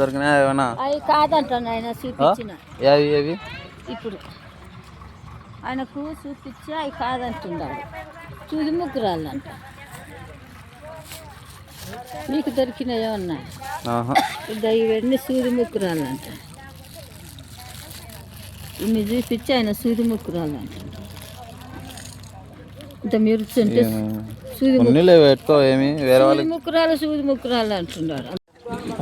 దొరికినా ఏమన్నా అవి కాదంటాను ఆయన చూపించిన ఏవి ఇప్పుడు ఆయనకు చూపించి అవి కాదంటున్నాడు. చూది ముగ్గురాళ్ళంట. మీకు దొరికినాయి ఏమన్నా? ఇవన్నీ సూది ముగ్గురాళ్ళంట. ఇన్ని చూపించి ఆయన సూది ముగ్గురాళ్ళంట. ఇంత మెరుస్తుంటే సూది ముక్కురాలు సూది ముక్కురాలు అంటున్నాడు.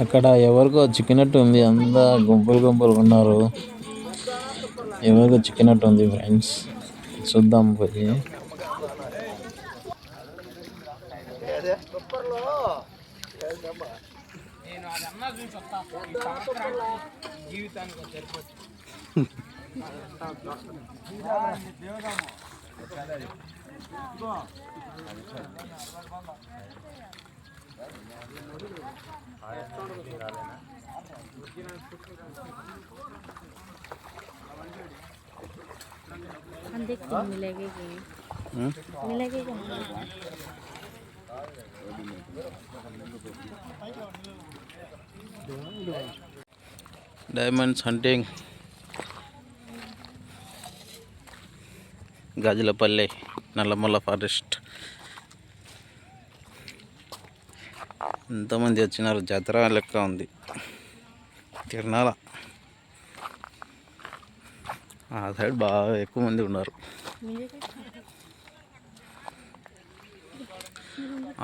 అక్కడ ఎవరికో చిక్కినట్టు ఉంది. అంతా గుంపులు గుంపులు ఉన్నారు. ఎవరికో చిక్కినట్టు ఉంది ఫ్రెండ్స్. చూద్దాం పోయి. Diamonds hunting Gajulapalli Nallamala forest. ఎంతమంది వచ్చినారు, జాతర లెక్క ఉంది. తిరణాల ఆ సైడ్ బాగా ఎక్కువ మంది ఉన్నారు.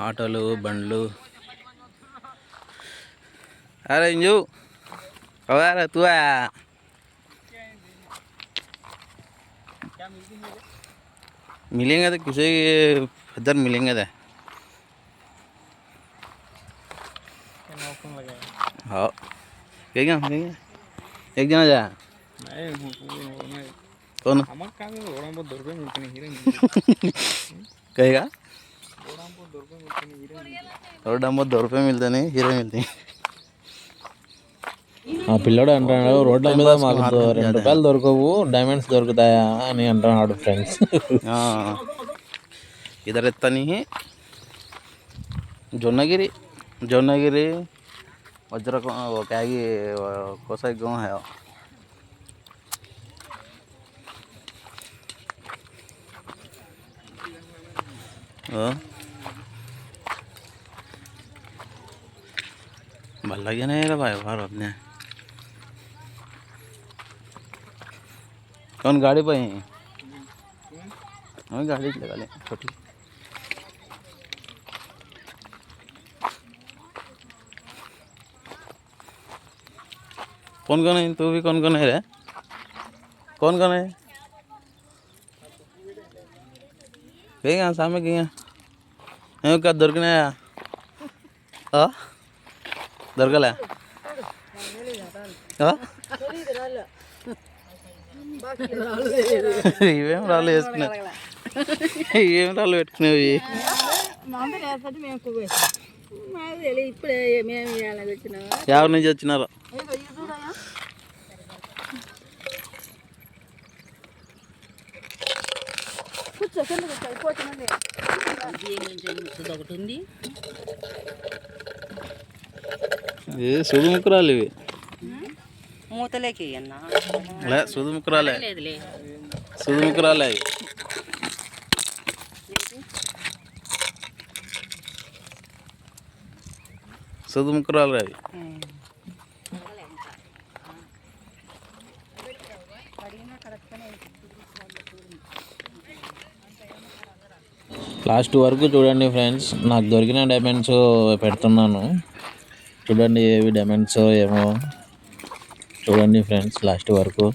ఆటోలు బండ్లు. అరే ఇంజు अरे तू आया मिलेंगे तो किसी इधर मिलेंगे तो हाँ क्या एक जना जा कौन कहेगा और डांबो 2 रुपये मिलते नहीं हीरे मिलते हैं. ఆ పిల్లడు అంటున్నాడు రోడ్ల మీద మాకు 2 రూపాయలు దొరకవు, డైమండ్స్ దొరుకుతాయా అని అంటున్నాడు ఫ్రెండ్స్. इधर इतना नहीं है. जोनागिरी वज्र वो क्या कोसा गाँव है. भला क्या नहीं रहा भाई बाहर अपने. कौन गाड़ी पे है? हमें गाड़ी लगा ले छोटी. कौन है तू भी? कौन है रे? कौन है? कहीं सामने कहीं क्या दొరికినా దొరకలే. ఇవేం రాళ్ళు వేసుకున్నావు? ఏం రాళ్ళు పెట్టుకునేవి? ఎవరి నుంచి వచ్చినారో? సుదుముకురాలు ఇవి. మూతలేకి సుదుముకురాలే అవి. సుదుముకురాలు అవి. లాస్ట్ వరకు చూడండి ఫ్రెండ్స్. నాకు దొరికిన డైమండ్స్ పెడుతున్నాను చూడండి. ఏవి డైమండ్స్ ఏమో చూడండి ఫ్రెండ్స్ లాస్ట్ వరకు.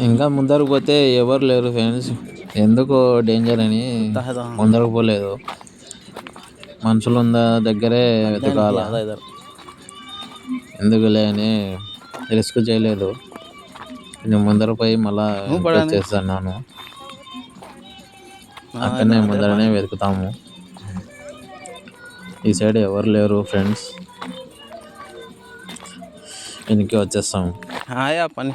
ఇంకా ముందరకు పోతే ఎవరు లేరు ఫ్రెండ్స్. ఎందుకు డేంజర్ అని ముందరకు పోలేదు. మనుషులు ఉన్న దగ్గరే వెతకాల. ఎందుకులే అని రిస్క్ చేయలేదు. కొంచెం ముందర పోయి మళ్ళా వచ్చేస్తున్నాను. అక్కడనే ముందరనే వెతుకుతాము. ఈ సైడ్ ఎవరు లేరు ఫ్రెండ్స్, వెనక్కి వచ్చేస్తాము. పని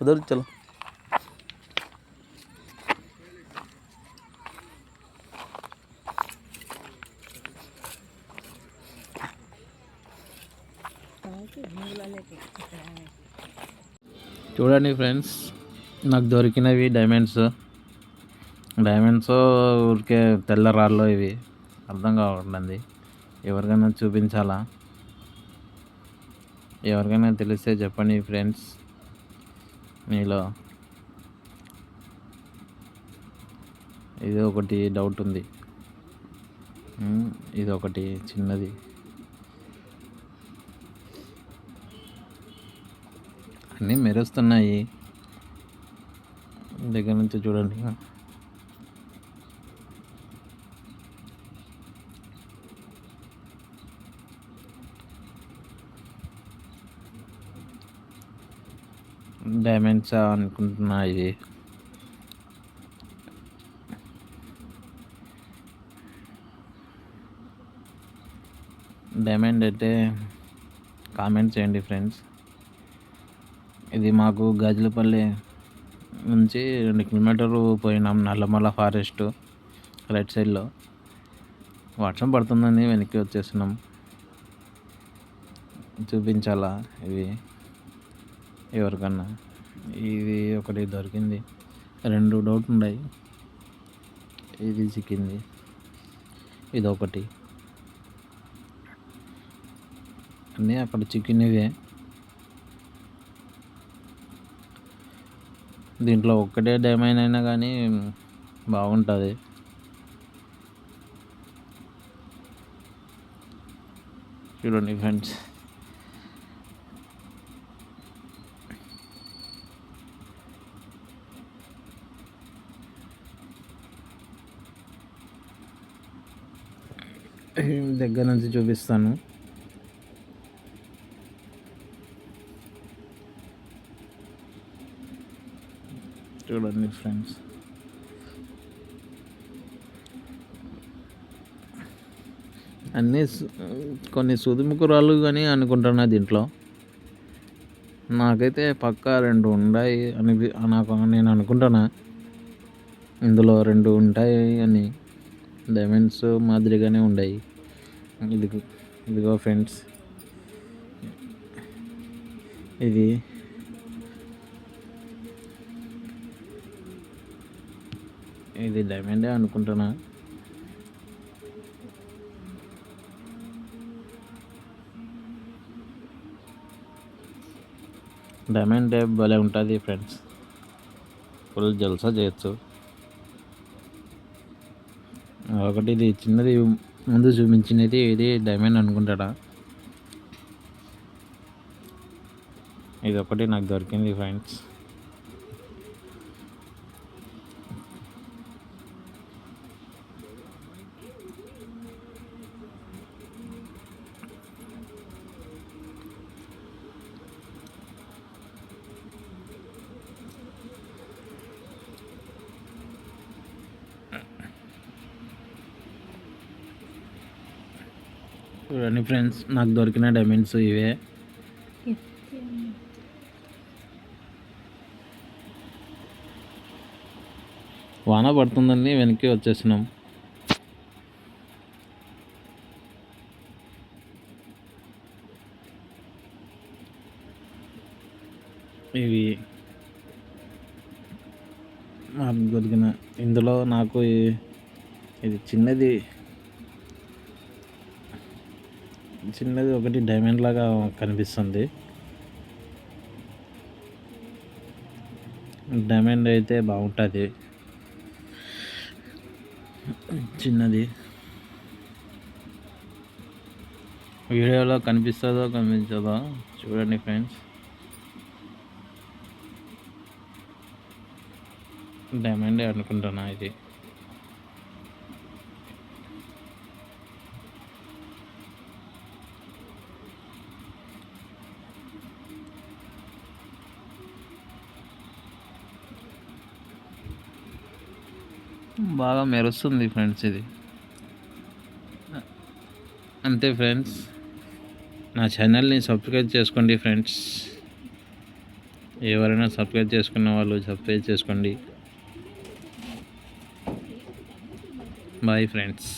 उधर चलो. చూడండి ఫ్రెండ్స్, నాకు దొరికినవి డైమండ్స్ ఊరికే తెల్ల రాళ్ళు. ఇవి అర్థం కావట్లేదు, ఎవరికైనా చూపించాలా? ఎవరికైనా తెలిస్తే చెప్పండి ఫ్రెండ్స్. మీలో ఇది ఒకటి డౌట్ ఉంది, ఇది ఒకటి చిన్నది. అన్నీ మెరుస్తున్నాయి దగ్గర నుంచి చూడండి. డైమండ్స్ అనుకుంటున్నా. ఇది డైమండ్ అయితే కామెంట్ చేయండి ఫ్రెండ్స్. ఇది మాకు గాజులపల్లి నుంచి 2 కిలోమీటర్లు పోయినాం, నల్లమల ఫారెస్ట్ రైట్ సైడ్లో. వర్షం పడుతుందని వెనక్కి వచ్చేసినాం. చూపించాలా ఇవి ఎవరికన్నా? ఇది ఒకటి దొరికింది, 2 డౌట్ ఉన్నాయి. ఇది చిక్కింది, ఇది ఒకటి. అన్నీ అక్కడ చిక్కినవే. దీంట్లో ఒక్కటే డైమండ్ అయినా కానీ బాగుంటుంది. చూడండి ఫ్రెండ్స్, దగ్గర నుంచి చూపిస్తాను. చూడండి ఫ్రెండ్స్, అన్నీ కొన్ని సూదిముక్కు రాళ్ళు కానీ అనుకుంటున్నా. దీంట్లో నాకైతే పక్కా 2 ఉన్నాయి అని నేను అనుకుంటున్నా. ఇందులో 2 ఉంటాయి అని, డైమండ్స్ మాదిరిగానే ఉన్నాయి. ఇదిగో ఫ్రెండ్స్, ఇది డైమండే అనుకుంటున్నా. డైమండ్ భలే ఉంటుంది ఫ్రెండ్స్, ఫుల్ జల్సా చేయొచ్చు. ఒకటి ఇది చిన్నది ముందు చూపించినది, ఇది డైమండ్ అనుకుంటాడా. ఇది ఒకటి నాకు దొరికింది ఫ్రెండ్స్. చూడండి ఫ్రెండ్స్, నాకు దొరికిన డైమండ్స్ ఇవే. వాన పడుతుందని వెనక్కి వచ్చేసినాం. ఇవి నాకు దొరికిన, ఇందులో నాకు ఇది చిన్నది ఒకటి డైమండ్ లాగా కనిపిస్తుంది. డైమండ్ అయితే బాగుంటుంది. చిన్నది వీడియోలో కనిపిస్తుందో కనిపించదో చూడండి ఫ్రెండ్స్. డైమండే అనుకుంటున్నా ఇది. బాగా మెరుస్తుంది ఫ్రెండ్స్ ఇది. అంతే ఫ్రెండ్స్, నా ఛానల్ని సబ్స్క్రైబ్ చేసుకోండి ఫ్రెండ్స్. ఎవరైనా సబ్స్క్రైబ్ చేసుకున్న వాళ్ళు సబ్స్క్రైబ్ చేసుకోండి. Bye friends.